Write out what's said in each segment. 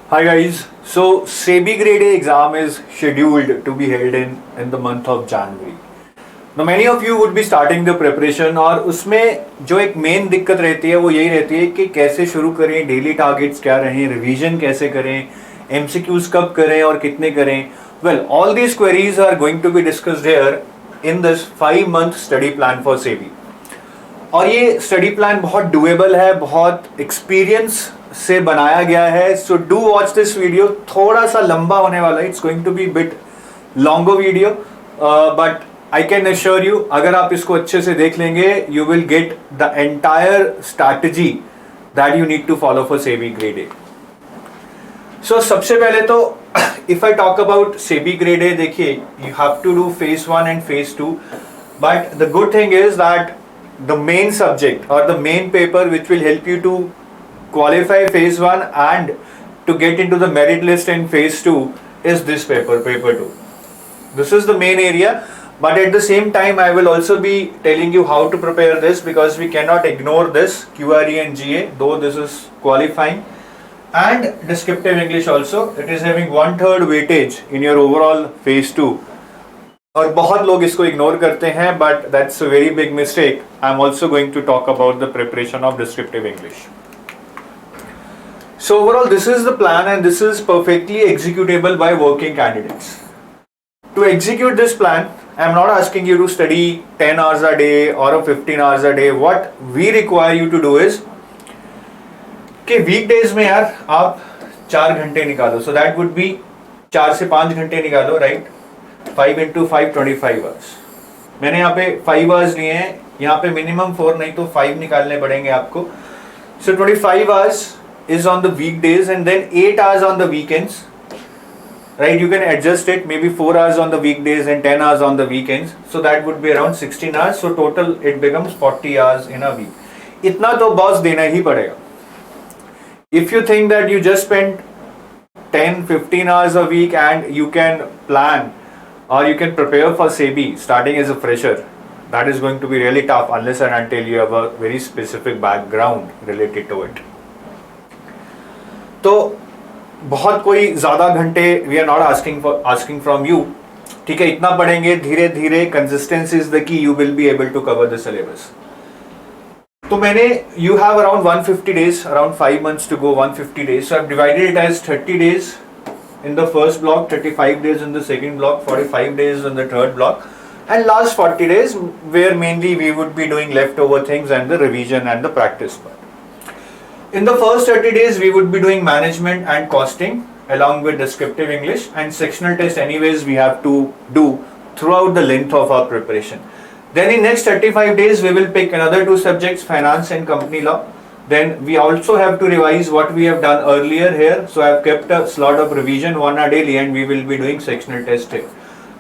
Hi guys, so SEBI Grade A exam is scheduled to be held in the month of January. Now many of you would be starting the preparation और उसमें जो एक main दिक्कत रहती है वो यही रहती है कि कैसे शुरू करें, डेली टारगेट्स क्या रहें, रिवीजन कैसे करें, MCQs कब करें और कितने करें. Well, all these queries are going to be discussed here in this 5-month study plan for SEBI. और ये स्टडी प्लान बहुत डुएबल है, बहुत एक्सपीरियंस से बनाया गया है. So do watch this video. थोड़ा सा लंबा होने वाला है, it's going to be bit long video, but I can assure you अगर आप इसको अच्छे से देख लेंगे you will get the entire strategy that you need to follow for SEBI grade A. So सबसे पहले तो if I talk about SEBI grade A, देखिए you have to do phase 1 and phase 2, but the good thing is that the main subject or the main paper which will help you to qualify phase 1 and to get into the merit list in phase 2 is this paper 2. This is the main area, but at the same time I will also be telling you how to prepare this, because we cannot ignore this QRE and GA, though this is qualifying, and descriptive English also. It is having 1/3 weightage in your overall phase 2. और बहुत लोग इसको ignore करते हैं, but that's a very big mistake. I am also going to talk about the preparation of descriptive English. So overall this is the plan and this is perfectly executable by working candidates. To execute this plan I am not asking you to study 10 hours a day or 15 hours a day. What we require you to do is कि weekdays में यार आप 4 घंटे निकालो. So that would B 4 से 5 घंटे निकालो, right. 5 into 5 25 hours. मैंने यहाँ पे 5 hours लिए हैं, यहाँ पे मिनिमम 4 नहीं तो 5 निकालने पड़ेंगे आपको. So 25 hours is on the weekdays and then 8 hours on the weekends. Right, you can adjust it, maybe 4 hours on the weekdays and 10 hours on the weekends. So that would be around 16 hours. So total it becomes 40 hours in a week. इतना तो boss देना ही पड़ेगा. If you think that you just spend 10-15 hours a week and you can plan or you can prepare for SEBI starting as a fresher, that is going to be really tough unless and until you have a very specific background related to it. तो बहुत कोई ज़्यादा घंटे we are not asking from you. ठीक है, इतना पढ़ेंगे धीरे धीरे. consistency is the key. You will be able to cover the syllabus. तो मैंने you have around 150 days, around 5 months to go, 150 days. So I've divided it as 30 days in the first block, 35 days in the second block, 45 days in the third block, and last 40 days where mainly we would be doing leftover things and the revision and the practice part. In the first 30 days we would be doing management and costing along with descriptive English, and sectional test anyways we have to do throughout the length of our preparation. Then in next 35 days we will pick another 2 subjects, finance and company law. Then we also have to revise what we have done earlier here. So I have kept a slot of revision 1 hour daily and we will be doing sectional test here.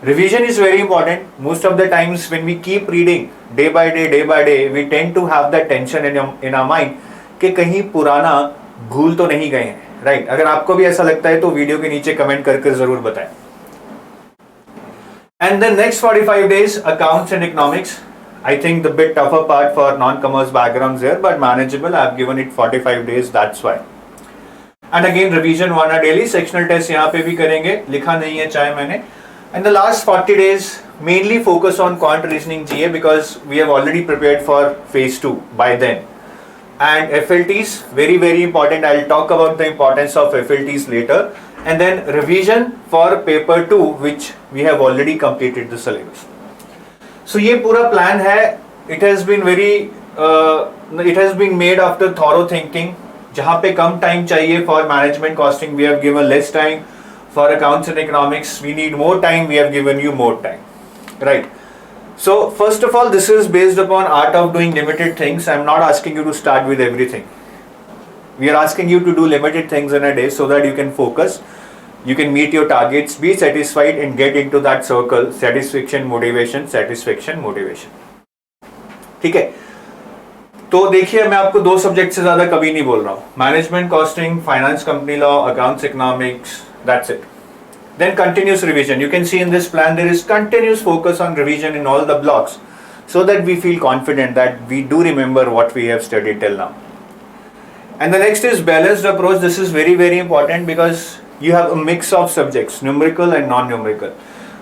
Revision is very important. Most of the times when we keep reading day by day, we tend to have that tension in our mind कि कहीं पुराना भूल तो नहीं गए हैं, right. अगर आपको भी ऐसा लगता है तो वीडियो के नीचे कमेंट करके जरूर बताएं. And then next 45 days accounts and economics. I think the bit tougher part for non-commerce backgrounds here, but manageable. I have given it 45 days, that's why. And again revision 1 hour daily. Sectional test यहाँ पे भी करेंगे, लिखा नहीं है चाहे मैंने. And the last 40 days mainly focus on quant reasoning GA, because we have already prepared for phase 2 by then. And FLTs very important. I'll talk about the importance of FLTs later. And then revision for paper 2, which we have already completed the syllabus. So ये पूरा plan है. It has been made after thorough thinking. जहाँ पे कम time चाहिए for management costing we have given less time. For accounts and economics we need more time, we have given you more time, right. So first of all this is based upon art of doing limited things. I am not asking you to start with everything. We are asking you to do limited things in a day so that you can focus, you can meet your targets, be satisfied and get into that circle, satisfaction motivation. ठीक है. तो देखिए मैं आपको 2 subject से ज्यादा कभी नहीं बोल रहा हूँ. Management costing, finance company law, accounts economics, that's it. Then continuous revision. You can see in this plan there is continuous focus on revision in all the blocks so that we feel confident that we do remember what we have studied till now. And the next is balanced approach. This is very, very important because you have a mix of subjects, numerical and non-numerical.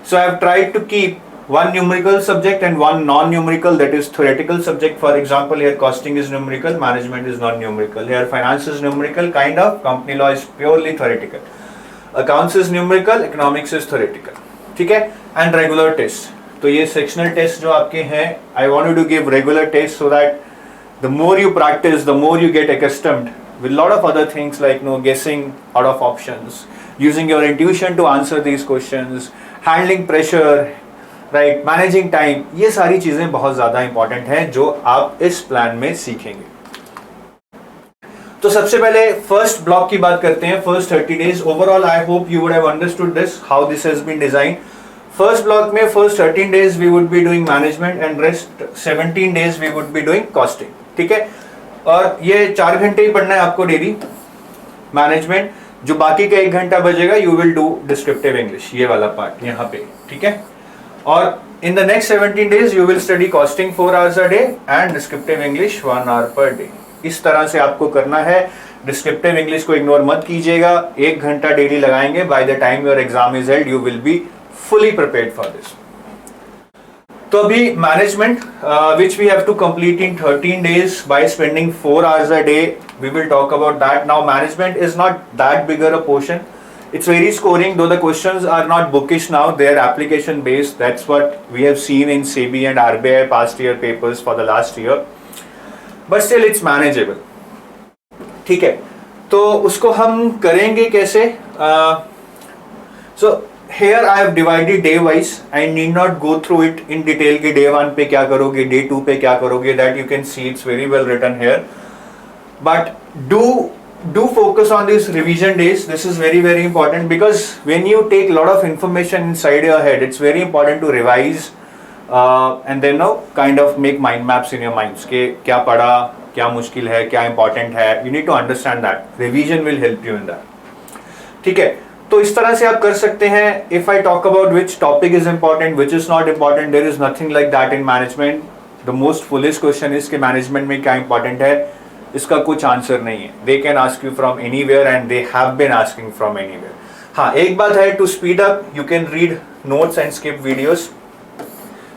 So I have tried to keep one numerical subject and one non-numerical, that is theoretical subject. For example, here costing is numerical, management is non-numerical. Here finance is numerical, kind of. Company law is purely theoretical. Accounts is numerical, economics is theoretical. ठीक है? And regular tests. तो ये sectional tests जो आपके हैं, I wanted to give regular tests so that the more you practice, the more you get accustomed with a lot of other things like guessing out of options, using your intuition to answer these questions, handling pressure, right, managing time. ये सारी चीजें बहुत ज्यादा important हैं जो आप इस plan में सीखेंगे. तो सबसे पहले फर्स्ट ब्लॉक की बात करते हैं. First 30 days overall I hope you would have understood this how this has been design. First block में first 13 days we would be doing management and rest 17 days we would be doing costing. ठीक है, और ये 4 घंटे ही पढ़ना है आपको daily management. जो बाकी का 1 घंटा बचेगा you will do descriptive English, ये वाला पार्ट यहाँ पे. ठीक है, और in the next 17 days you will study costing 4 hours a day and descriptive English 1 hour per day. इस तरह से आपको करना है. डिस्क्रिप्टिव इंग्लिश को इग्नोर मत कीजिएगा. 1 घंटा डेली लगाएंगे. Bye the time your exam is held you will be fully prepared for this. तो अभी management which we have to complete in 13 days by spending 4 hours a day, we will talk about that. Now management is not that bigger a portion. It's very scoring, though the questions are not bookish now, they are application based. That's what we have seen in SEBI and RBI past year papers for the last year, but still it's manageable. ठीक है, तो उसको हम करेंगे कैसे? So here I have divided day wise. I need not go through it in detail कि day 1 पे क्या करोगे, day 2 पे क्या करोगे. That you can see it's very well written here. But do focus on these revision days. This is very, very important because when you take a lot of information inside your head, it's very important to revise and then kind of make mind maps in your minds कि क्या पढ़ा, क्या मुश्किल है, क्या important है. You need to understand that. Revision will help you in that. ठीक है, तो इस तरह से आप कर सकते हैं. If I talk about which topic is important, which is not important, there is nothing like that in management. The most foolish question is कि मैनेजमेंट में क्या इंपॉर्टेंट है, इसका कुछ आंसर नहीं है. They can ask you from anywhere and they have been asking from anywhere. हाँ, एक बात है, to speed up you can read notes and skip videos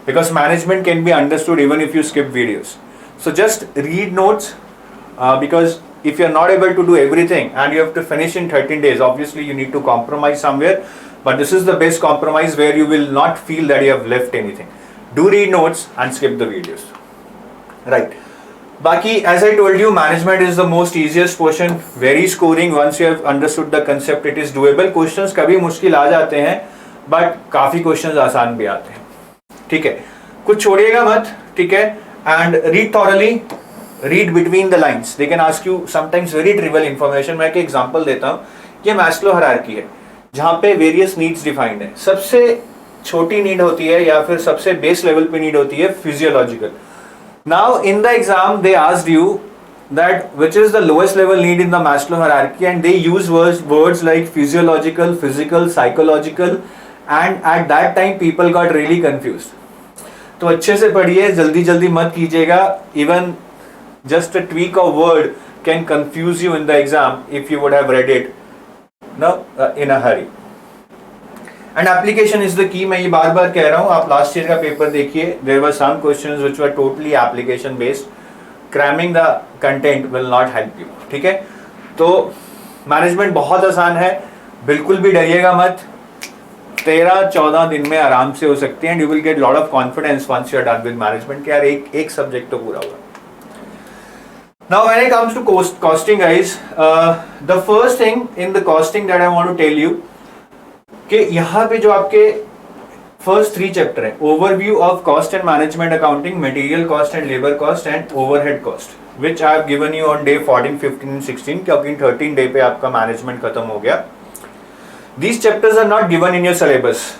because management can be understood even if you skip videos. So just read notes because if you're not able to do everything and you have to finish in 13 days, obviously you need to compromise somewhere, but this is the best compromise where you will not feel that you have left anything. Do read notes and skip the videos, right? Baki, as I told you, management is the most easiest portion, very scoring. Once you have understood the concept, it is doable. Questions कभी मुश्किल आ जाते हैं but काफी questions आसान भी आते हैं. ठीक है, कुछ छोड़िएगा मत. ठीक है, and read thoroughly. Read between the lines. They can ask you sometimes very trivial information. मैं एक एग्जांपल देता हूँ. ये मैस्लो हायरार्की है जहाँ पे वेरियस नीड्स डिफाइंड है. सबसे छोटी नीड होती है या फिर सबसे बेस लेवल पे नीड होती है physiological. Now in the exam they asked you that which is the lowest level need in the Maslow hierarchy and they use words like physiological, physical, psychological, and at that time people got really confused. तो अच्छे से पढ़िए, जल्दी जल्दी मत कीजिएगा. Even just a tweak of word can confuse you in the exam if you would have read it in a hurry. And application is the key. मैं ये बार बार कह रहा हूँ. आप लास्ट ईयर का पेपर देखिए. There were some questions which were totally application based. Cramming the content will not help you. ठीक है, तो मैनेजमेंट बहुत आसान है, बिल्कुल भी डरिएगा मत. 13-14 दिन में आराम से हो सकते हैं. You will get lot of confidence once you are done with management कि यार एक सब्जेक्ट तो पूरा हुआ. Now when it comes to costing guys, the first thing in the costing that I want to tell you कि यहाँ पे जो आपके first 3 चैप्टर हैं, overview of cost and management accounting, material cost and labor cost and overhead cost, which I have given you on day 14, 15 and 16 क्योंकि 13 day पे आपका management खत्म हो गया. These chapters are not given in your syllabus.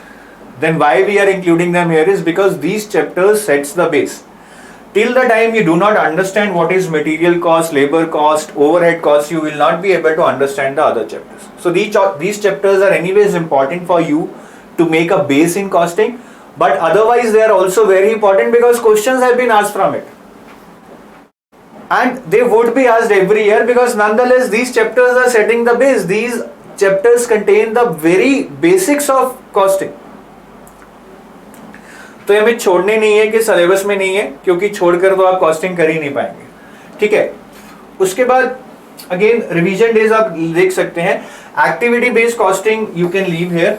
Then why we are including them here is because these chapters sets the base. Till the time you do not understand what is material cost, labor cost, overhead cost, you will not be able to understand the other chapters. So these chapters are anyways important for you to make a base in costing, but otherwise they are also very important because questions have been asked from it. and they would be asked every year because nonetheless these chapters are setting the base. These chapters contain the very basics of costing. तो ये हमें छोड़ने नहीं है कि syllabus में नहीं है, क्योंकि छोड़कर तो आप कॉस्टिंग कर ही नहीं पाएंगे. ठीक है. उसके बाद अगेन रिवीजन डेज आप देख सकते हैं. Activity based costing you can leave here.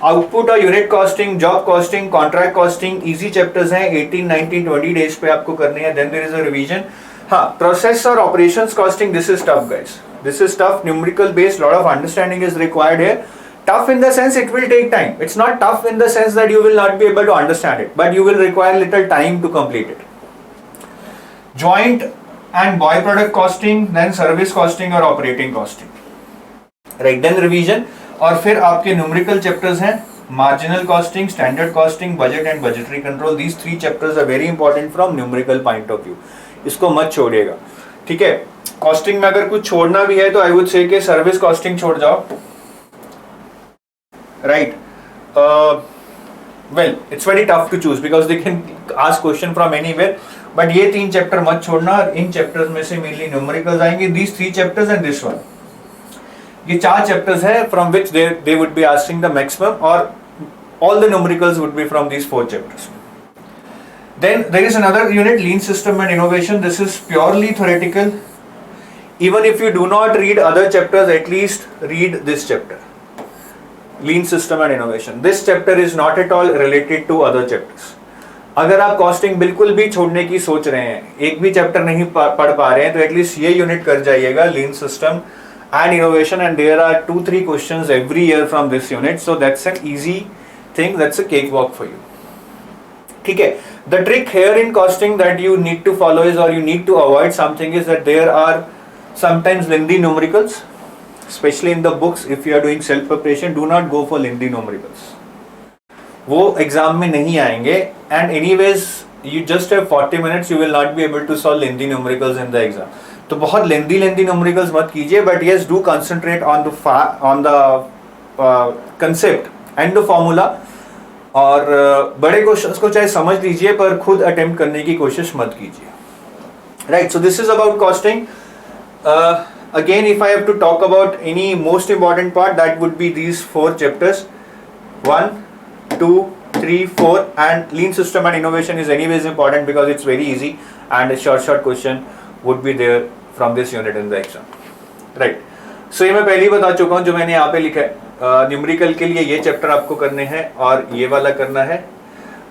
Output और unit costing, job costing, contract costing, easy chapters हैं. 18, 19, 20 डेज पे आपको करने हैं. Then there is a revision. हाँ, प्रोसेस और operations costing, this is tough guys. This is tough, numerical based, lot of understanding is required here. Tough in the sense it will take time. It's not tough in the sense that you will not be able to understand it, but you will require little time to complete it. Joint and byproduct costing, then service costing or operating costing. Right, then revision. और फिर आपके numerical chapters हैं marginal costing, standard costing, budget and budgetary control. These three chapters are very important from numerical point of view. इसको मत छोड़िएगा. ठीक है. Costing में अगर कुछ छोड़ना भी है तो आई वुड से कि सर्विस कॉस्टिंग छोड़ जाओ. Right. Well, it's very tough to choose because they can ask question from anywhere, but ये 3 चैप्टर मत छोड़ना. इन चैप्टर्स में से मेनली न्यूमेरिकल्स आएंगे. These 3 chapters and this one, ये 4 चैप्टर्स है from which they would be asking the maximum, और all the numericals would be from these 4 chapters. Then there is another unit, lean system and innovation. This is purely theoretical. Even if you do not read other chapters, at least read this chapter, lean system and innovation. This chapter is not at all related to other chapters. अगर आप costing बिल्कुल भी छोड़ने की सोच रहे हैं, एक भी चैप्टर नहीं पढ़ पा रहे हैं, तो एटलीस्ट ये यूनिट कर जाइएगा, lean system and innovation. And there are 2-3 questions every year from this unit, so that's an easy thing, that's a cakewalk for you. ठीक है. The trick here in costing that you need to follow is, or you need to avoid something, is that there are sometimes lengthy numericals, especially in the books. If you are doing self preparation, do not go for lengthy numericals. वो exam में नहीं आएंगे. And anyways, you just have 40 minutes. You will not be able to solve lengthy numericals in the exam. तो बहुत lengthy numericals मत कीजिए. But yes, do concentrate on the concept and the formula. और बड़े questions को चाहे समझ लीजिए पर खुद अटेम्प्ट करने की कोशिश मत कीजिए. Right. So this is about costing. Again if I have to talk about any most important part, that would be these 4 chapters, 1, 2, 3, 4, and lean system and innovation is anyways important because it's very easy and a short question would be there from this unit in the exam. Right. So ये मैं पहले ही बता चुका हूँ, जो मैंने यहाँ पे लिखा है. न्यूमेरिकल के लिए ये चैप्टर आपको करने हैं और ये वाला करना है.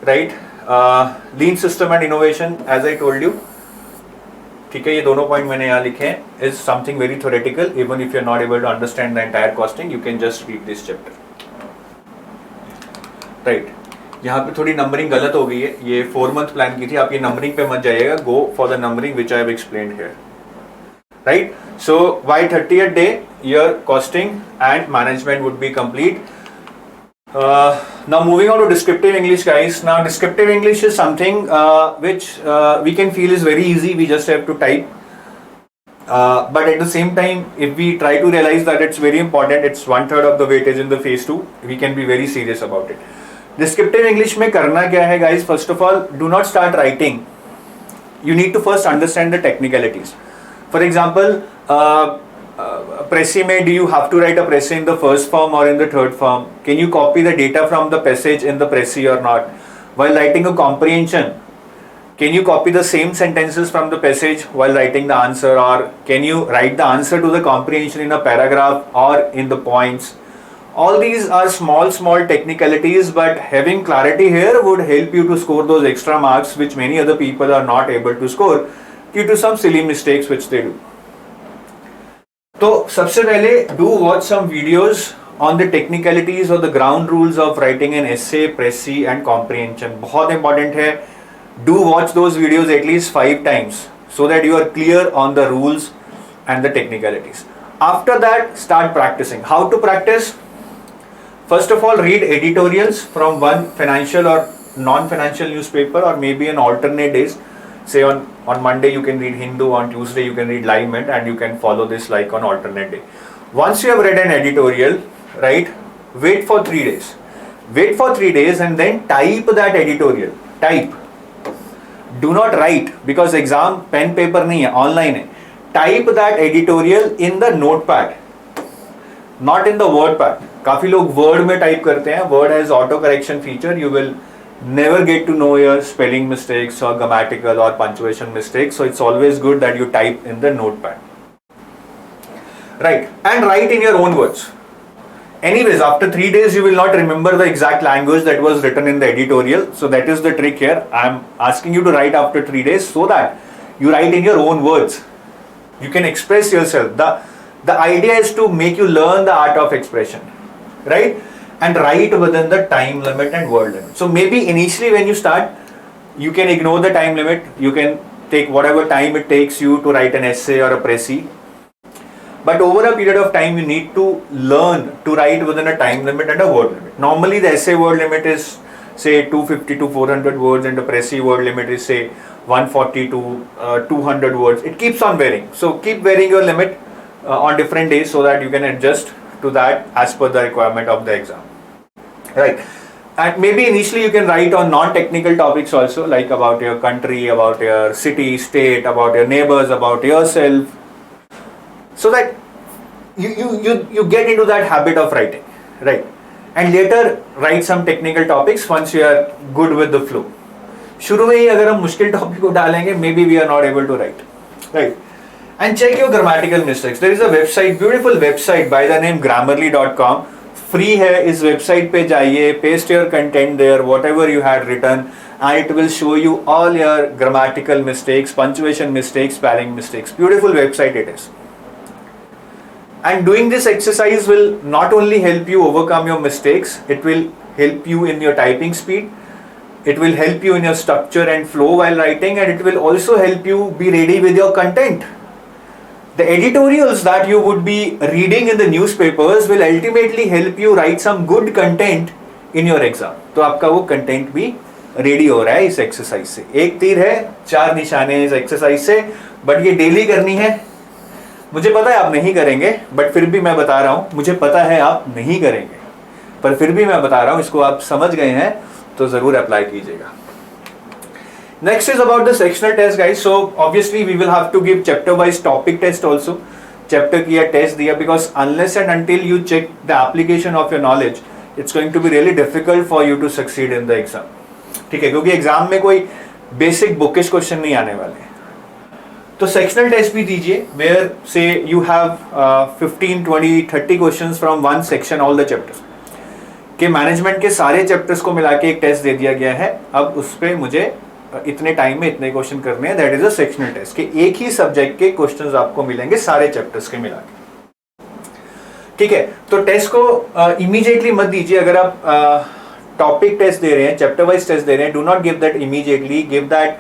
Right. Lean system and innovation as I told you. ठीक है. ये दोनों पॉइंट मैंने यहाँ लिखे हैं. Is something very theoretical. Even if you are not able to understand the entire costing, you can just read this chapter. Right. यहाँ पे थोड़ी नंबरिंग गलत हो गई है. ये 4 month प्लान की थी. आप ये नंबरिंग पे मत जाइएगा. Go for the numbering which I have explained here. Right. So by 30th day your costing and management would be complete. Now moving on to descriptive English, guys. Now descriptive English is something which we can feel is very easy. We just have to type. But at the same time, if we try to realize that it's very important, it's 1/3 of the weightage in the phase 2. We can be very serious about it. Descriptive English में करना क्या है, guys? First of all, do not start writing. You need to first understand the technicalities. For example, Précis में do you have to write a Précis in the first form or in the third form? Can you copy the data from the passage in the Précis or not? While writing a comprehension, can you copy the same sentences from the passage while writing the answer, or can you write the answer to the comprehension in a paragraph or in the points? All these are small technicalities, but having clarity here would help you to score those extra marks which many other people are not able to score due to some silly mistakes which they do. तो सबसे पहले do watch some videos on the technicalities or the ground rules of writing an essay, Précis and comprehension. बहुत important है. Do watch those videos at least 5 times so that you are clear on the rules and the technicalities. After that, start practicing. How to practice? First of all, read editorials from one financial or non-financial newspaper, or maybe on alternate days. Say on Monday you can read Hindu, on Tuesday you can read Live Mint, and you can follow this like on alternate day. Once you have read an editorial, right, wait for 3 days. Wait for 3 days and then type that editorial. Type. Do not write, because exam pen paper नहीं है, online है. Type that editorial in the notepad, not in the word pad. काफी लोग word में type करते हैं. Word has auto correction feature. You will never get to know your spelling mistakes or grammatical or punctuation mistakes. So it's always good that you type in the notepad. Right, and write in your own words. Anyways, after 3 days you will not remember the exact language that was written in the editorial. So that is the trick here. I am asking you to write after 3 days so that you write in your own words. You can express yourself. The idea is to make you learn the art of expression, right? And write within the time limit and word limit. So maybe initially when you start, you can ignore the time limit. You can take whatever time it takes you to write an essay or a précis. But over a period of time, you need to learn to write within a time limit and a word limit. Normally, the essay word limit is say 250 to 400 words, and the précis word limit is say 140 to 200 words. It keeps on varying. So keep varying your limit on different days so that you can adjust to that as per the requirement of the exam. Right. And maybe initially you can write on non-technical topics also, like about your country, about your city, state, about your neighbors, about yourself. So that you get into that habit of writing, right? And later write some technical topics once you are good with the flow. शुरू में ही अगर हम मुश्किल topic को डालेंगे, maybe we are not able to write, right? And check your grammatical mistakes. There is a website, beautiful website by the name Grammarly.com. Free है, इस website पे जाइए, paste your content there, whatever you had written, and it will show you all your grammatical mistakes, punctuation mistakes, spelling mistakes. Beautiful website it is. And doing this exercise will not only help you overcome your mistakes, it will help you in your typing speed, it will help you in your structure and flow while writing, and it will also help you be ready with your content. The editorials that you would be reading in the newspapers will ultimately help you write some good content in your exam. तो आपका वो content भी ready हो रहा है इस exercise से. एक तीर है, 4 निशाने इस exercise से, but ये daily करनी है. मुझे पता है आप नहीं करेंगे, बट फिर भी मैं बता रहा हूँ. मुझे पता है आप नहीं करेंगे, पर फिर भी मैं बता रहा हूँ. इसको आप समझ गए हैं तो जरूर अप्लाई कीजिएगा. Next is about the sectional test guys. So obviously we will have to give chapter wise topic test also. Chapter किया, टेस्ट दिया, because unless and until you check the application of your knowledge, it's going to be really difficult for you to succeed in the exam. ठीक है, क्योंकि exam में कोई basic bookish question नहीं आने वाले. तो सेक्शनल टेस्ट भी दीजिए, वेयर से you have 15, 20, 30 questions from one section, all the chapters के मैनेजमेंट के सारे चैप्टर्स को मिला के एक टेस्ट दे दिया गया है. अब उस पर मुझे इतने टाइम में इतने क्वेश्चन करने हैं. That is a sectional test के एक ही सब्जेक्ट के क्वेश्चंस आपको मिलेंगे सारे चैप्टर्स के मिला के. ठीक है, तो टेस्ट को इमीडिएटली मत दीजिए. अगर आप टॉपिक टेस्ट दे रहे हैं, चैप्टर वाइज टेस्ट दे रहे हैं, do not give that immediately. Give that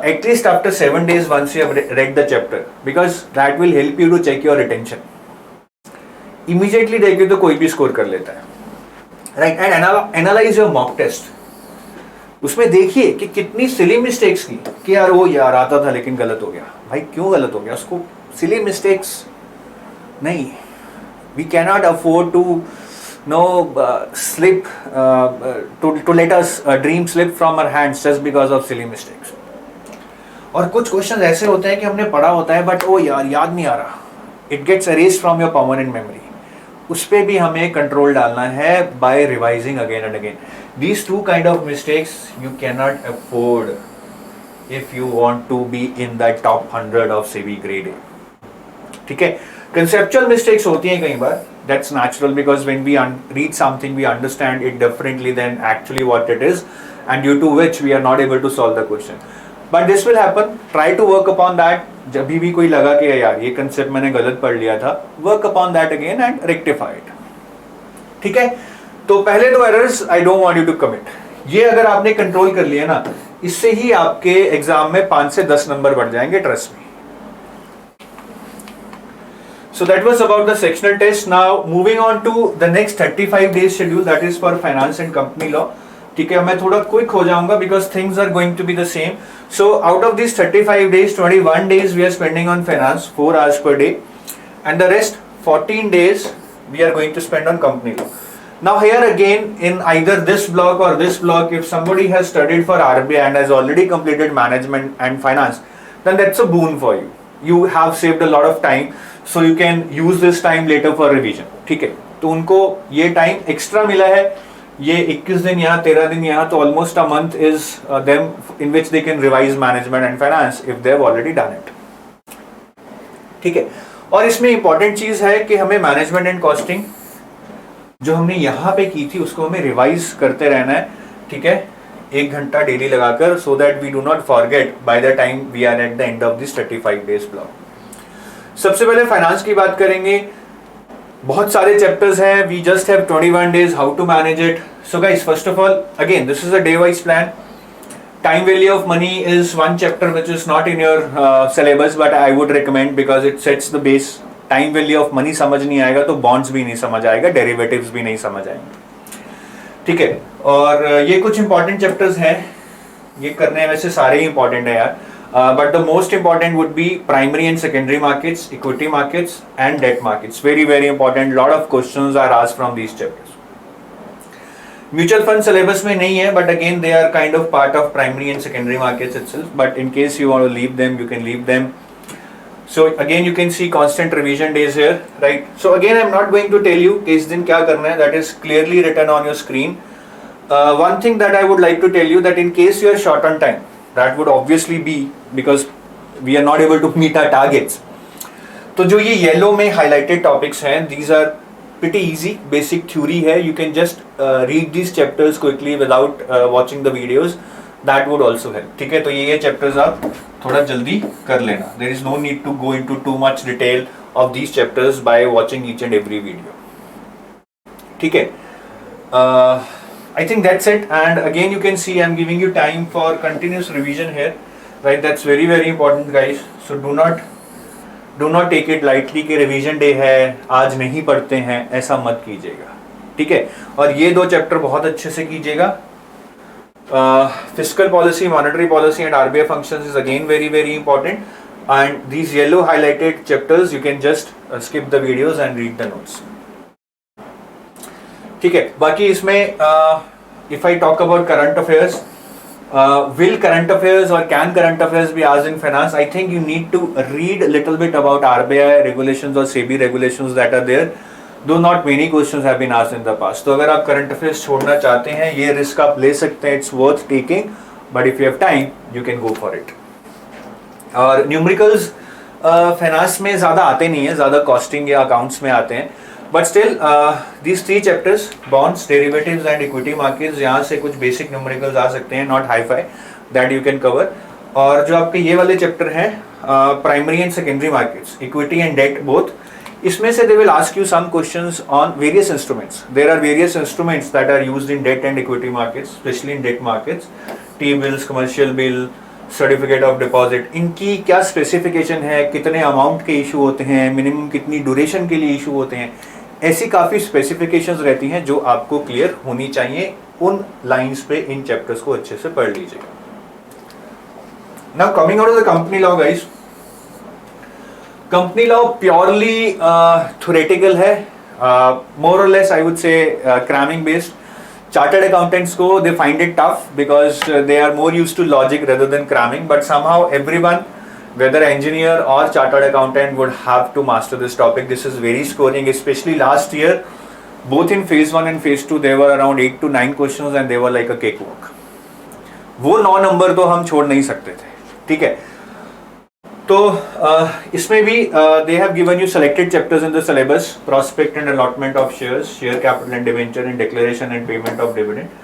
at least after 7 days once you have read the chapter, because that will help you to check your retention. Immediately देखिए तो कोई भी score कर लेता है, right? And analyze your mock test. उसमें देखिए कि कितनी सिली मिस्टेक्स की, कि यार वो यार आता था लेकिन गलत हो गया. भाई क्यों गलत हो गया? उसको सिली मिस्टेक्स नहीं. We cannot afford to slip to let us dream slip from our hands just because of silly mistakes. और कुछ क्वेश्चन ऐसे होते हैं कि हमने पढ़ा होता है बट वो यार याद नहीं आ रहा. It gets erased from your permanent memory. उस पर भी हमें कंट्रोल डालना है by revising again and again. These two kind of mistakes you can not afford if you want to be in the top 100 of SEBI grade A. ठीक है, conceptual mistakes होती हैं कई बार. That's natural, because when we read something, we understand it differently than actually what it is, and due to which we are not able to solve the question. But this will happen. Try to work upon that. जब भी कोई लगा कि यार ये concept मैंने गलत पढ़ लिया था, work upon that again and rectify it. ठीक है, तो पहले दो errors I don't want you to commit. ये अगर आपने कंट्रोल कर लिया ना, इससे ही आपके एग्जाम में 5 से 10 नंबर बढ़ जाएंगे, trust me. So that was about the sectional test. Now moving on to the next 35 days schedule, that is for finance and company law. ठीक है, मैं थोड़ा क्विक हो जाऊंगा because things are going to be the same. So out of these 35 days, 21 days we are spending on finance, 4 hours per day, and the rest 14 days we are going to spend on company law. Now here again, in either this block or this block, if somebody has studied for RBI and has already completed management and finance, then that's a boon for you. You have saved a lot of time, so you can use this time later for revision. ठीक है, तो उनको ये time extra मिला है, ये 21 दिन यहाँ 13 दिन यहाँ, तो almost a month is them in which they can revise management and finance if they have already done it. ठीक है, और इसमें इंपॉर्टेंट चीज है कि हमें मैनेजमेंट एंड कॉस्टिंग जो हमने यहाँ पे की थी उसको हमें रिवाइज करते रहना है. ठीक है, 1 घंटा डेली लगाकर, so that we do not forget by the time we are at the end of this 35 days block. सबसे पहले फाइनेंस की बात करेंगे. बहुत सारे चैप्टर्स हैं, we just have 21 days how to manage it. So guys, first of all again this is a day wise plan. Time value of money is one chapter which is not in your syllabus, but I would recommend because it sets the base. Time value of money समझ नहीं आएगा तो bonds भी नहीं समझ आएगा, derivatives भी नहीं समझ आएंगे. ठीक है, और ये कुछ important chapters हैं, ये करने वैसे सारे ही important है यार, but the most important would be primary and secondary markets, equity markets and debt markets. Very very important. Lot of questions are asked from these chapters. Mutual fund syllabus में नहीं है, but again they are kind of part of primary and secondary markets itself, but in case you want to leave them you can leave them. So again you can see constant revision days here, right. So again I am not going to tell you कि इस दिन क्या करना है, that is clearly written on your screen. One thing that I would like to tell you, that in case you are short on time, that would obviously be because we are not able to meet our targets. तो जो ये yellow में highlighted topics हैं, these are pretty easy, basic theory है. You can just read these chapters quickly without watching the videos. That would also help. ठीक है, तो ये chapters आप थोड़ा जल्दी कर लेना. There is no need to go into too much detail of these chapters by watching each and every video. ठीक है, I think that's it. And again you can see I'm giving you time for continuous revision here, right? That's very very important guys. So do not take it lightly कि revision day है आज नहीं पढ़ते हैं, ऐसा मत कीजिएगा. ठीक है, और ये 2 चैप्टर बहुत अच्छे से कीजिएगा. Fiscal policy, monetary policy and RBI functions is again very very important. And these yellow highlighted chapters you can just skip the videos and read the notes. ठीक है, बाकी इसमें if I talk about current affairs, will current affairs or can current affairs be asked in finance? I think you need to read a little bit about RBI regulations or SEBI regulations that are there, though not many questions have been asked in the past. तो अगर आप current affairs छोड़ना चाहते हैं, ये risk आप ले सकते हैं, it's worth taking, but if you have time you can go for it. और numericals finance में ज़्यादा आते नहीं हैं, ज़्यादा costing या accounts में आते हैं, but still these 3 chapters, bonds, derivatives and equity markets, यहाँ से कुछ basic numericals आ सकते हैं, not hi-fi, that you can cover. और जो आपके ये वाले चैप्टर हैं, primary and secondary markets, equity and debt both, इसमें से they will ask you some questions on various instruments. There are various instruments that are used in debt and equity markets, especially in debt markets, T-bills, commercial bill, certificate of deposit. इनकी क्या specification है, कितने amount के issue होते हैं, minimum कितनी duration के लिए इशू होते हैं, ऐसी काफ़ी स्पेसिफिकेशंस रहती हैं जो आपको क्लियर होनी चाहिए. उन लाइंस पे इन चैप्टर्स को अच्छे से पढ़ लीजिएगा. Now coming out of the company law guys, company law purely theoretical है, मोर और लेस आई वुड से cramming based. Chartered accountants go, they find it tough because they are more used to logic rather than cramming, but somehow everyone, whether engineer or chartered accountant, would have to master this topic. This is very scoring, especially last year, both in phase 1 and phase 2, there were around 8 to 9 questions and they were like a cakewalk. वो 9 number तो हम छोड़ नहीं सकते थे. ठीक है, तो इसमें भी they have given you selected chapters in the syllabus, prospect and allotment of shares, share capital and debenture and declaration and payment of dividend,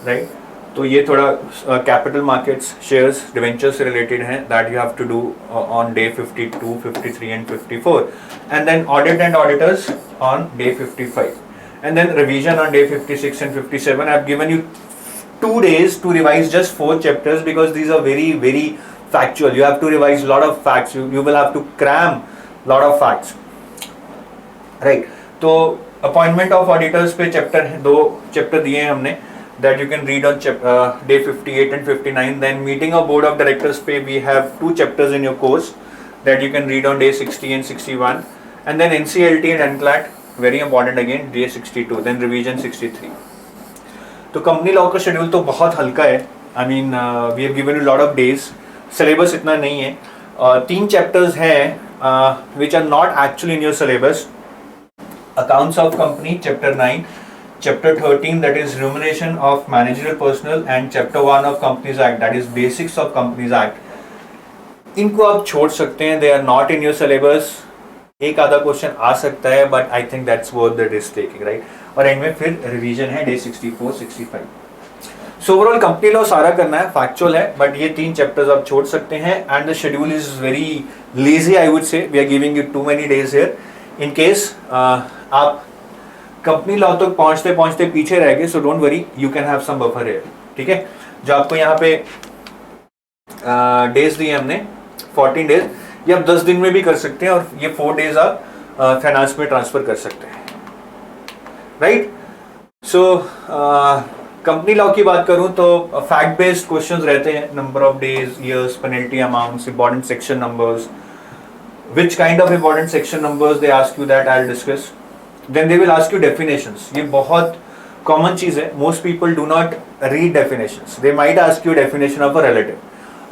right? तो ये थोड़ा capital markets, shares, debenture से related हैं, that you have to do on day 52, 53 and 54, and then audit and auditors on day 55, and then revision on day 56 and 57. I've given you 2 days to revise just 4 chapters because these are very very factual. You have to revise a lot of facts. You will have to cram lot of facts, right? तो appointment of auditors पे chapter 2 chapter दिए हैं हमने, that you can read on day 58 and 59. Then meeting of board of directors पे we have 2 chapters in your course that you can read on day 60 and 61. And then NCLT and NCLAT very important again day 62, then revision 63। तो company law का schedule तो बहुत हल्का है, I mean we have given you lot of days, syllabus इतना नहीं है। 3 chapters हैं which are not actually in your syllabus. Accounts of company chapter 9, chapter 13 that is remuneration of managerial personnel, and chapter 1 of companies act that is basics of companies act। इनको आप छोड़ सकते हैं, they are not in your syllabus। एक आधा question आ सकता है but I think that's worth the risk taking, right. और एंड में फिर रिवीजन है day 64 65। So overall company law सारा करना है, फैक्चुअल है, बट ये 3 चैप्टर्स आप छोड़ सकते हैं। And the schedule is very lazy, I would say we are giving you too many days here. In case आप कंपनी लॉ तक पहुंचते पहुंचते पीछे रह गए, so don't worry, you can have some buffer here, ठीक है। जो आपको यहाँ पे डेज दिए हमने 14 डेज, ये आप 10 दिन में भी कर सकते हैं, और ये 4 डेज आप फाइनेंस में ट्रांसफर कर सकते हैं, राइट। सो कंपनी लॉ की बात करूं तो फैक्ट बेस्ड क्वेश्चंस रहते हैं, number of days, years, penalty amounts, important section numbers, which kind of important section numbers they ask you, that I will discuss. Then they will ask you definitions, ये बहुत common चीज है, most people do not read definitions. They might ask you definition of a relative.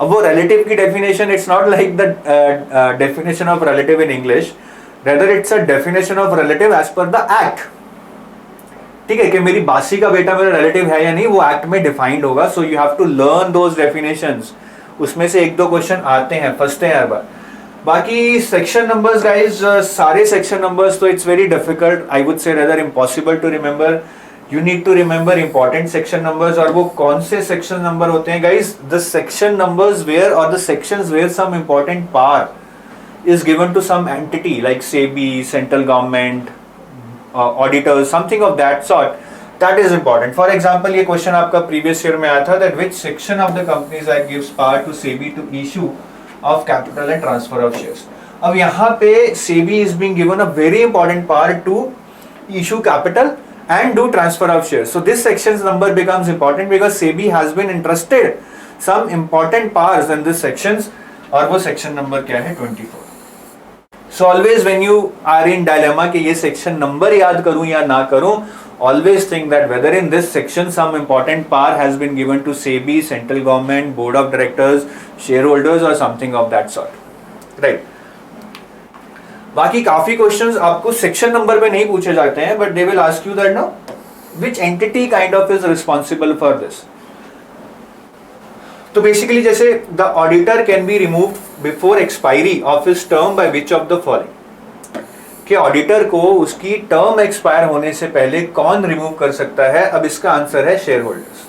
अब वो relative की definition, it's not like the definition of relative in English, rather it's a definition of relative as per the act, ठीक है। कि मेरी बासी का बेटा मेरा रिलेटिव है या नहीं, वो एक्ट में डिफाइंड होगा। So you have to learn those definitions. उसमें से 1-2 क्वेश्चन आते हैं, फंसते हैं हर बार। बाकी सेक्शन नंबर्स गाइज, सारे सेक्शन नंबर्स तो it's very difficult, I would say rather impossible to remember. You need to remember important section numbers. और वो कौन से सेक्शन नंबर होते हैं guys? The section numbers where, और the sections where some important power is given to some entity like SEBI, central government, auditors, something of that sort, that is important. For example, ये question आपका previous year में आया था, that which section of the companies act gives power to SEBI to issue of capital and transfer of shares। अब यहाँ पे SEBI is being given a very important power to issue capital and do transfer of shares। So this section's number becomes important because SEBI has been entrusted some important powers in this sections, और वो section number क्या है? 24। So always when you are in dilemma कि ये section number याद करूँ या ना करूँ, always think that whether in this section some important power has been given to SEBI, central government, board of directors, shareholders or something of that sort, right। बाकी काफी questions आपको सेक्शन नंबर पे नहीं पूछे जाते हैं, but they will ask you that, no, which entity kind of is responsible for this। तो basically जैसे the auditor can be removed before expiry of his term by which of the following, कि auditor को उसकी term expire होने से पहले कौन remove कर सकता है? अब इसका आंसर है शेयर होल्डर्स।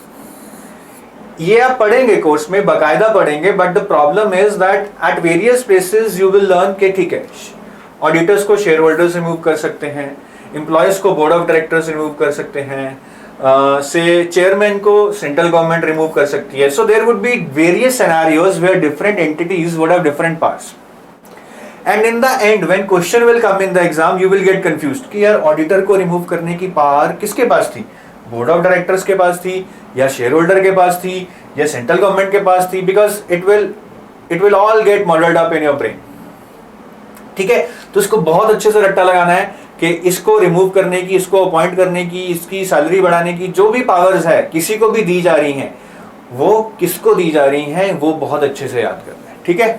ये आप पढ़ेंगे कोर्स में, बाकायदा पढ़ेंगे, but the problem is that at various places you will learn के ठीक है, ऑडिटर्स को शेयर होल्डर्स रिमूव कर सकते हैं, एम्प्लॉयज को बोर्ड ऑफ डायरेक्टर्स रिमूव कर सकते हैं, से चेयरमैन को सेंट्रल गवर्नमेंट रिमूव कर सकती है। So there would be various scenarios where different entities would have different parts, and in the end when question will come in the exam you will get confused कि यार auditor को remove करने की power किसके पास थी? Board of directors के पास थी, या शेयर होल्डर के पास थी, या सेंट्रल गवर्नमेंट के पास थी? Because it will all get modelled up in your brain, ठीक है। तो इसको बहुत अच्छे से रट्टा लगाना है कि इसको रिमूव करने की, इसको अपॉइंट करने की, इसकी सैलरी बढ़ाने की जो भी पावर्स है किसी को भी दी जा रही हैं, वो किसको दी जा रही हैं वो बहुत अच्छे से याद करना है, ठीक है।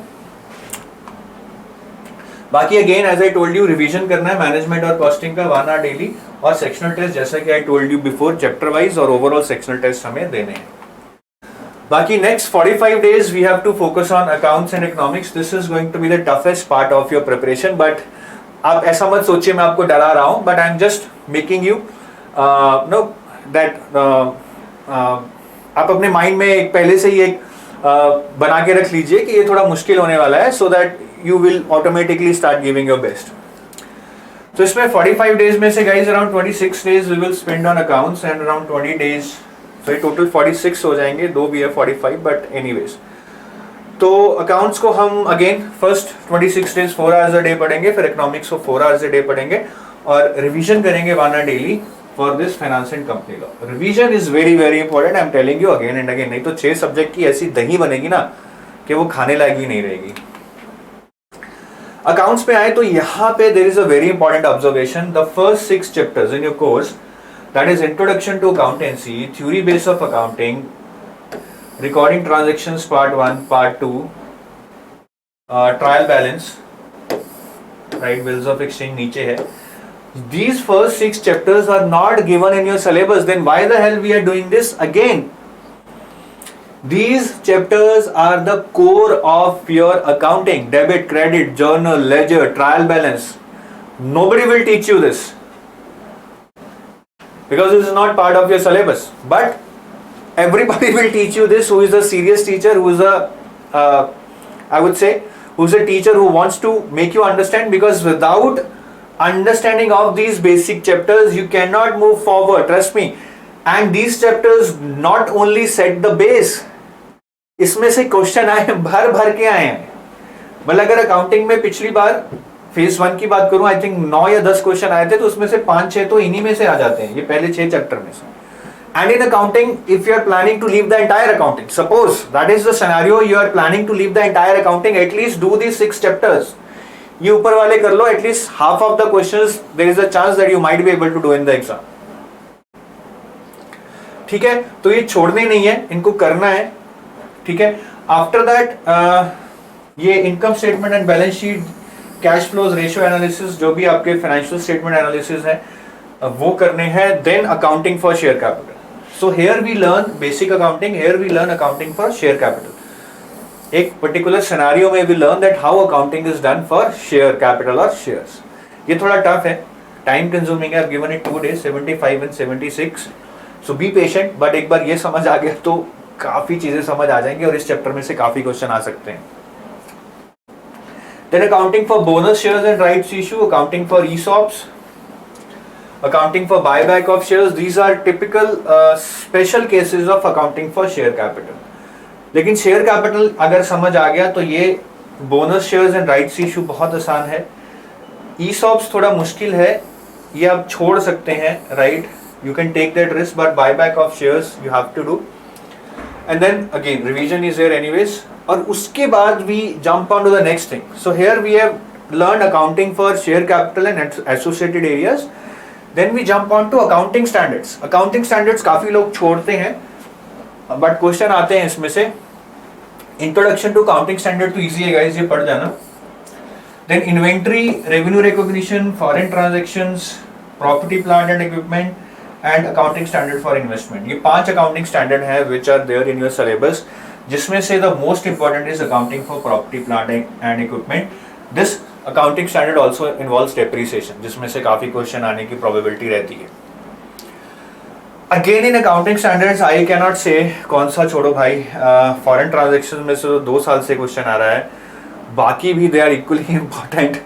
बाकी again as I told you, revision करना है मैनेजमेंट और कॉस्टिंग का 1 आवर डेली, और सेक्शनल टेस्ट जैसा कि I told you before chapter wise और ओवरऑल सेक्शनल टेस्ट हमें देने हैं। बाकी next 45 days we have to focus on accounts and economics. This is going to be the toughest part of your preparation, but आप ऐसा मत सोचिए मैं आपको डरा रहा हूं, but I am just making you know that आप अपने माइंड में एक पहले से ही एक बना के रख लीजिए कि ये थोड़ा मुश्किल होने वाला है, so that you will automatically start giving your best। तो इसमें 45 days में से guys around 26 days we will spend on accounts and around 20 days, so total 46 हो जाएंगे, दो भी है 45, but anyways। तो accounts को हम again first 26 days 4 hours a day पढ़ेंगे, फिर economics को 4 hours a day पढ़ेंगे, और revision करेंगे 1 hour daily for this finance and company law। Revision is very very important, I am telling you again and again, नहीं तो 6 subject की ऐसी दही बनेगी ना कि वो खाने लायक भी नहीं रहेगी। अकाउंट्स पे आए तो यहाँ पे there is a very important observation, the first 6 chapters in your course, that is introduction to accountancy, theory base of accounting, recording transactions part 1, part 2, trial balance, right, bills of exchange नीचे है. These first 6 chapters are not given in your syllabus. Then why the hell we are doing this again? These chapters are the core of your accounting: debit, credit, journal, ledger, trial balance. Nobody will teach you this because this is not part of your syllabus. But everybody will teach you this who is a serious teacher, who is I would say, who's a teacher who wants to make you understand, because without understanding of these basic chapters you cannot move forward, trust me. And these chapters not only set the base, इसमें से question आए भर भर के आए हैं. मतलब अगर अकाउंटिंग में पिछली बार फेज 1 की बात करूं, आई थिंक 9 या 10 क्वेश्चन आए थे, तो उसमें से 5-6 तो इन्हीं में से आ जाते हैं, ये पहले 6 चैप्टर में से. And in accounting, if you are planning to leave the entire accounting, suppose that is the scenario, you are planning to leave the entire accounting, at least do these 6 chapters. ये ऊपर वाले कर लो, at least half of the questions there is a chance that you might be able to do in the exam. ठीक है, तो ये छोड़ने नहीं है, इनको करना है. ठीक है, आफ्टर दैट ये income statement and balance sheet, cash flows, ratio analysis, जो भी आपके फाइनेंशियल स्टेटमेंट एनालिसिस है वो करने हैं. Then accounting for share capital. So here we learn basic accounting, here we learn accounting for share capital. एक particular scenario में we learn that how accounting is done for share capital और shares. ये थोड़ा tough है, time consuming है. Given it 2 days, 75 and 76. So be patient. But एक बार ये समझ आ गया तो काफी चीजें समझ आ जाएंगी और इस चैप्टर में से काफी क्वेश्चन आ सकते हैं. Then accounting for bonus shares and rights issue, accounting for ESOPs, accounting for buyback of shares. These are typical special cases of accounting for share capital. लेकिन शेयर कैपिटल अगर समझ आ गया तो ये bonus shares and rights issue बहुत आसान है. ESOPs थोड़ा मुश्किल है, ये आप छोड़ सकते हैं, right, you can take that risk, but buyback of shares you have to do. And then again revision is there anyways. और उसके बाद we jump on to the next thing. So here we have learn accounting for share capital and associated areas. Then we jump on to accounting standards. Accounting standards काफी लोग छोड़ते हैं, but question आते हैं इसमें से. इंट्रोडक्शन टू अकाउंटिंग स्टैंडर्ड तो easy है गाइस, ये पढ़ जाना. Then inventory, revenue recognition, foreign transactions, property plant and equipment and accounting standard for investment. ये 5 अकाउंटिंग स्टैंडर्ड है which are there in your syllabus, जिसमें से the most important is accounting for property plant and equipment. This accounting standard also involves depreciation, जिसमें से काफी question आने की probability रहती है. Again in accounting standards I can not से कौन सा छोड़ो भाई. फॉरेन ट्रांजैक्शन में से 2 साल से क्वेश्चन आ रहा है, बाकी भी दे आर इक्वली इम्पोर्टेंट.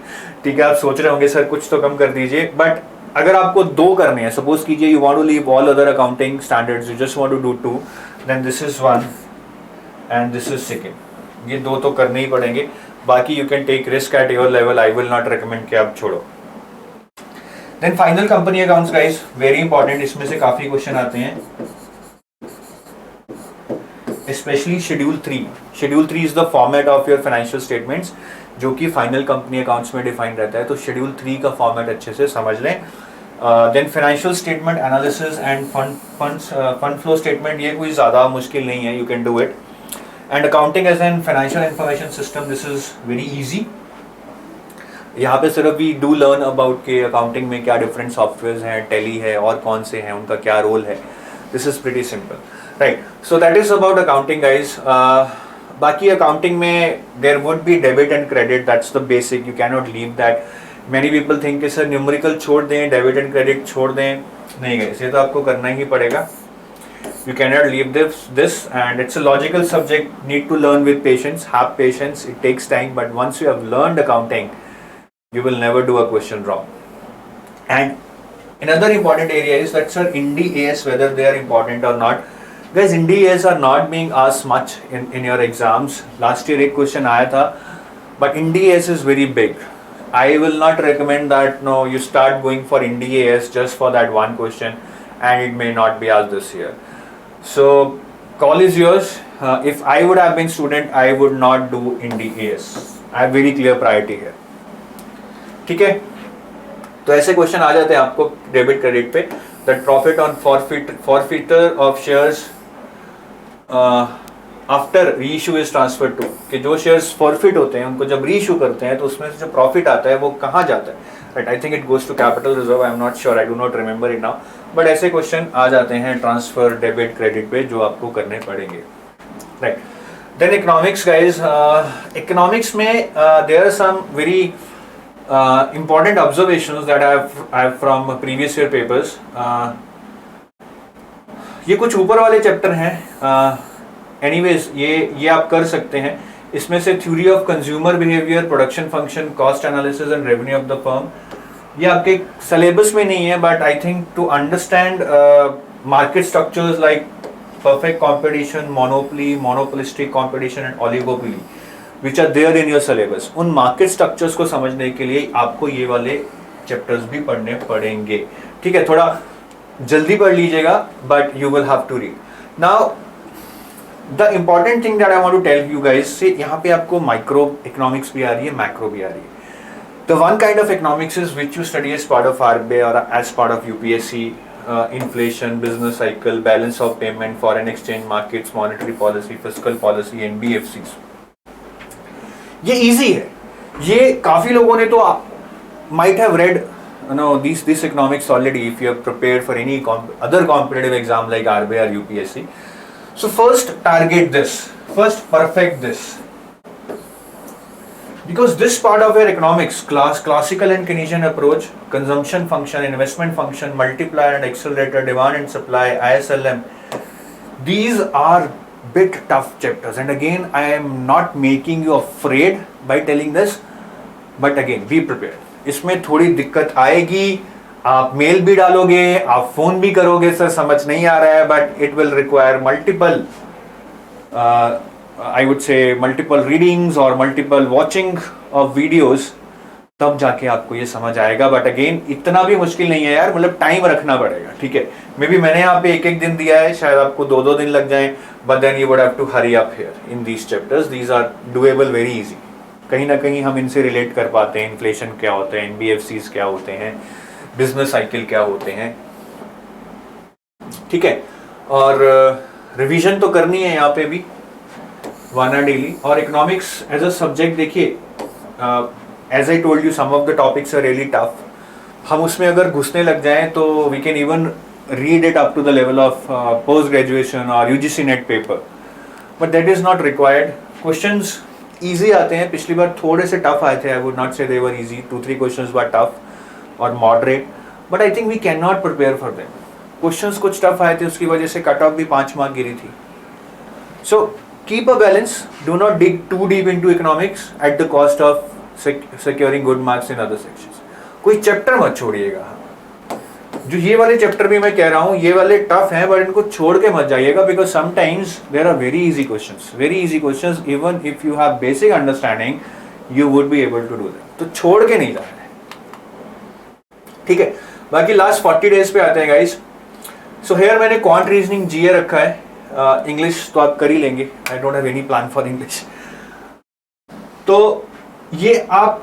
ठीक है, आप सोच रहे होंगे सर कुछ तो कम कर दीजिए, बट अगर आपको 2 करने हैं, सपोज कीजिए you want to leave all other accounting standards, you just want to do 2, then this is 1 and this is second. ये 2 तो करने ही पड़ेंगे, बाकी you can take risk at your level. I will not recommend कि आप छोड़ो. Then final company accounts guys, very important, इसमें से काफी क्वेश्चन आते हैं, specially schedule 3. Schedule 3 is the format of your financial statements, जो कि फाइनल कंपनी अकाउंट्स में डिफाइन रहता है. तो शेड्यूल 3 का फॉर्मेट अच्छे से समझ लें. Then financial statement analysis and fund flow statement, ये कोई ज़्यादा मुश्किल नहीं है, you can do it. And accounting as an financial information system, this is very easy. यहाँ पे सिर्फ वी डू लर्न अबाउट के अकाउंटिंग में क्या डिफरेंट सॉफ्टवेयर हैं, टेली है और कौन से हैं, उनका क्या रोल है. This is pretty simple, right. So that is about accounting guys. बाकी अकाउंटिंग में there would be debit and credit, that's the basic, you can not leave that. Many people think कि सर न्यूमेरिकल छोड़ दें, debit and credit छोड़ दें. नहीं guys, ये तो आपको करना ही पड़ेगा. You cannot leave this and it's a logical subject, need to learn with patience, have patience, it takes time, but once you have learned accounting, you will never do a question wrong. And another important area is that sir, Ind AS, whether they are important or not. Guys, Ind AS are not being asked much in your exams. Last year एक question आया था, but Ind AS is very big. I will not recommend that no, you start going for Ind AS just for that one question, and it may not be asked this year. So call is yours. If I would have been student, I would not do Ind AS. I have very clear priority here. ठीक है, तो ऐसे question आ जाते हैं आपको debit credit पे, that profit on forfeiture of shares after reissue is transfer to, कि जो शेयर्स फॉरफिट होते हैं उनको जब री इशू करते हैं तो उसमें से जो प्रॉफिट आता है वो कहाँ जाता है, right. I think it goes to capital reserve, I am not sure, I do not remember it now, but ऐसे क्वेश्चन आ जाते हैं ट्रांसफर डेबिट क्रेडिट पे जो आपको करने पड़ेंगे, right. Then economics guys, economics में there are some very important observations that I have from previous year papers. ये कुछ ऊपर वाले चैप्टर हैं, एनीवेज ये आप कर सकते हैं। इसमें से theory of consumer behaviour, production function, cost analysis and revenue of the firm, ये आपके सिलेबस में नहीं है, but I think to understand market structures like perfect competition, monopoly, monopolistic competition and oligopoly which are there in your syllabus, उन market structures को समझने के लिए आपको ये वाले चैप्टर्स भी पढ़ने पड़ेंगे, ठीक है। थोड़ा जल्दी पढ़ लीजिएगा, but you will have to read. Now the important thing that I want to tell you guys, से यहाँ पे आपको माइक्रो इकोनॉमिक्स भी आ रही है, मैक्रो भी आ रही है। The one kind of economics is which you study as part of RBI और as part of UPSC, inflation, business cycle, balance of payment, foreign exchange markets, monetary policy, fiscal policy, NBFCs. ये easy है, ये काफी लोगों ने तो might have read this economics already if you have prepared for any other competitive exam like RBI or UPSC. So first target this, first perfect this, because this part of your economics, classical and Keynesian approach, consumption function, investment function, multiplier and accelerator, demand and supply, ISLM, these are bit tough chapters, and again I am not making you afraid by telling this, but again be prepared। इसमें थोड़ी दिक्कत आएगी, आप mail भी डालोगे, आप phone भी करोगे, सर समझ नहीं आ रहा है, but it will require multiple I would से मल्टीपल रीडिंग्स और मल्टीपल वॉचिंग ऑफ वीडियोस, तब जाके आपको ये समझ आएगा। बट अगेन इतना भी मुश्किल नहीं है यार, मतलब टाइम रखना पड़ेगा, ठीक है। मे बी मैंने यहाँ पे एक दिन दिया है, शायद आपको 2 दिन लग जाए, but then you would have to hurry up here in these chapters, these are doable very easy. कहीं ना कहीं हम इनसे रिलेट कर पाते हैं, इन्फ्लेशन क्या होते हैं, एनबीएफसीज क्या होते हैं, बिजनेस साइकिल क्या होते हैं, ठीक है। और रिवीजन तो करनी है यहाँ पे भी, वन आवर डेली। और इकोनॉमिक्स एज अ सब्जेक्ट देखिए, as I told you some of the topics are really tough. हम उसमें अगर घुसने लग जाएं तो we can even read it up to the level of post graduation और UGC NET paper, but that is not required. Questions easy आते हैं, पिछली बार थोड़े से टफ आए थे, आई would not say they were easy, 2-3 questions were tough और moderate, but I think we can not prepare for them. Questions कुछ tough आए थे, उसकी वजह से कट ऑफ भी 5 मार्क गिरी थी। So keep a balance, do not dig too deep into economics at the cost of securing good marks in other sections। कोई चैप्टर मत छोड़िएगा। जो ये वाले चैप्टर भी मैं कह रहा हूँ, ये वाले टफ हैं, बट इनको छोड़ के मत जाइएगा, because sometimes there are very easy questions, even if you have basic understanding you would be able to do that. तो छोड़ के नहीं जाना है, ठीक है। बाकी लास्ट 40 डेज पे आते हैं गाइस। सो हेयर मैंने क्वांट रीजनिंग जीए रखा है, इंग्लिश तो आप कर ही लेंगे, I don't have any plan for English. तो ये आप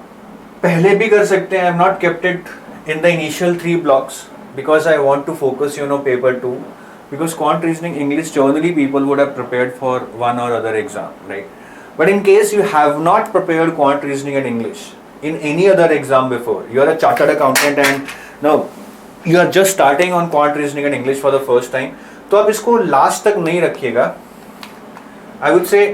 पहले भी कर सकते हैं, आई am not kept it in the initial 3 blocks because I want to focus paper 2, because quant reasoning English generally people would have prepared for one or other exam, right? But in case you have not prepared quant reasoning and English in any other exam before, you are a chartered accountant and now you are just starting on quant reasoning and English for the first time, तो आप इसको last तक नहीं रखिएगा। I would say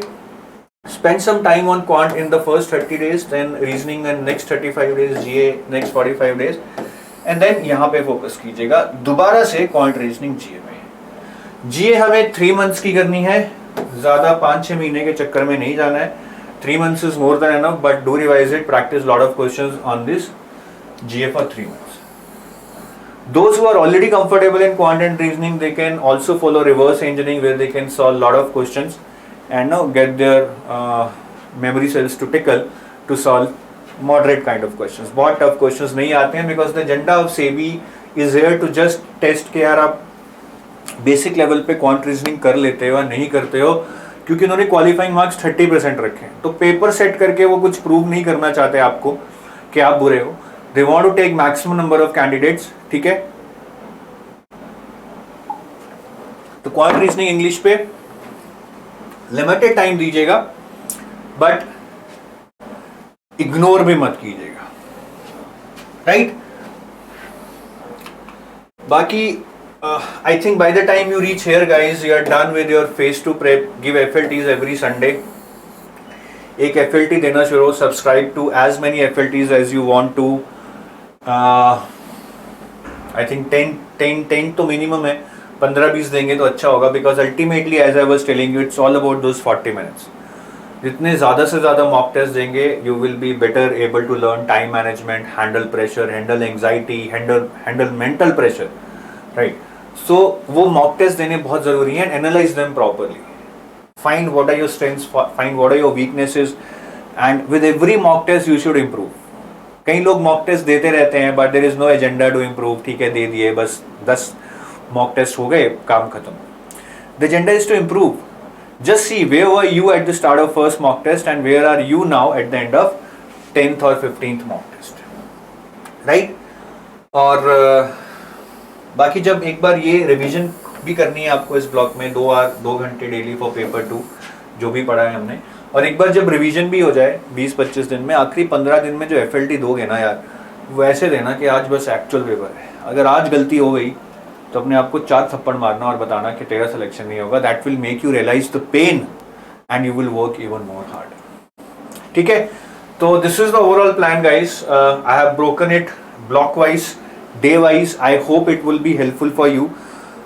spend some time on quant in the first 30 days, then reasoning and next 35 days, GA next 45 days, and then यहाँ पे focus कीजिएगा दोबारा से quant reasoning GA में। GA हमें 3 months की करनी है, ज़्यादा 5-6 महीने के चक्कर में नहीं जाना है। 3 months is more than enough, but do revise it, practice lot of questions on this GA for 3 months. Those who are already comfortable in quant and reasoning, they can also follow reverse engineering where they can solve lot of questions and now get their memory cells to tickle to solve moderate kind of questions। बहुत tough questions नहीं आते हैं, because the agenda of SEBI is here to just test कि यार आप basic level पे quant reasoning कर लेते हो या नहीं करते हो, क्योंकि उन्होंने qualifying marks 30% रखे हैं। तो पेपर सेट करके वो कुछ प्रूव नहीं करना चाहते आपको कि आप बुरे हो, they want to take maximum number of candidates, ठीक है। तो क्वांट रीजनिंग इंग्लिश पे लिमिटेड टाइम दीजिएगा, बट इग्नोर भी मत कीजिएगा, राइट। बाकी I think by the time you reach here guys, you are done with your phase 2 prep. Give FLTs every Sunday. एक FLT देना शुरू, subscribe to as many FLTs as you want to. I think 10 तो minimum है, 15-20 देंगे तो अच्छा होगा, because ultimately as I was telling you, it's all about those 40 minutes. जितने ज़्यादा से ज़्यादा mock test देंगे, you will be better able to learn time management, handle pressure, handle anxiety, handle mental pressure, right? So वो mock test देने बहुत ज़रूरी हैं, analyze them properly, find what are your strengths, find what are your weaknesses, and with every mock test you should improve. कई लोग mock test देते रहते हैं but there is no agenda to improve, ठीक है दे दिए बस 10 mock test हो गए, काम खत्म. The agenda is to improve. Just see where were you at the start of first mock test and where are you now at the end of 10th or 15th mock test, right? और बाकी जब एक बार ये revision भी करनी है आपको इस ब्लॉक में 2 घंटे डेली फॉर पेपर 2 जो भी पढ़ा है हमने, और एक बार जब रिवीजन भी हो जाए 20-25 दिन में, आखिरी 15 दिन में जो FLT दोगे ना यार, वो ऐसे देना कि आज बस एक्चुअल पेपर है, अगर आज गलती हो गई तो अपने आप को 4 थप्पड़ मारना और बताना कि तेरा सिलेक्शन नहीं होगा. That will make you realise the pain and you will work even more hard, ठीक है. तो this is the overall plan guys. I have broken it block wise, day wise. I hope it will be helpful for you.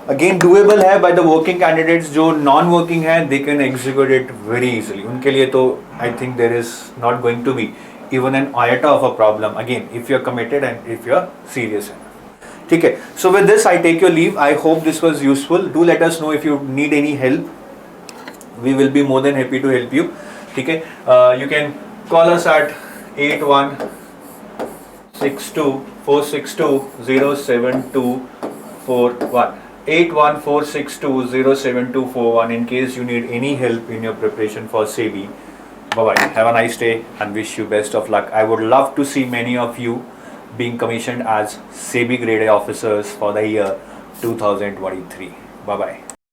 Again doable है by the working candidates. जो non working है they can execute it very easily. उनके लिए तो I think there is not going to B even an iota of a problem, again if you're committed and if you're serious enough, ठीक है. So with this I take your leave. I hope this was useful. Do let us know if you need any help. We will be more than happy to help you, ठीक है. You can call us at 8162-462-07241 8146207241 in case you need any help in your preparation for SEBI. Bye-bye. Have a nice day and wish you best of luck. I would love to see many of you being commissioned as SEBI Grade A officers for the year 2023. Bye-bye.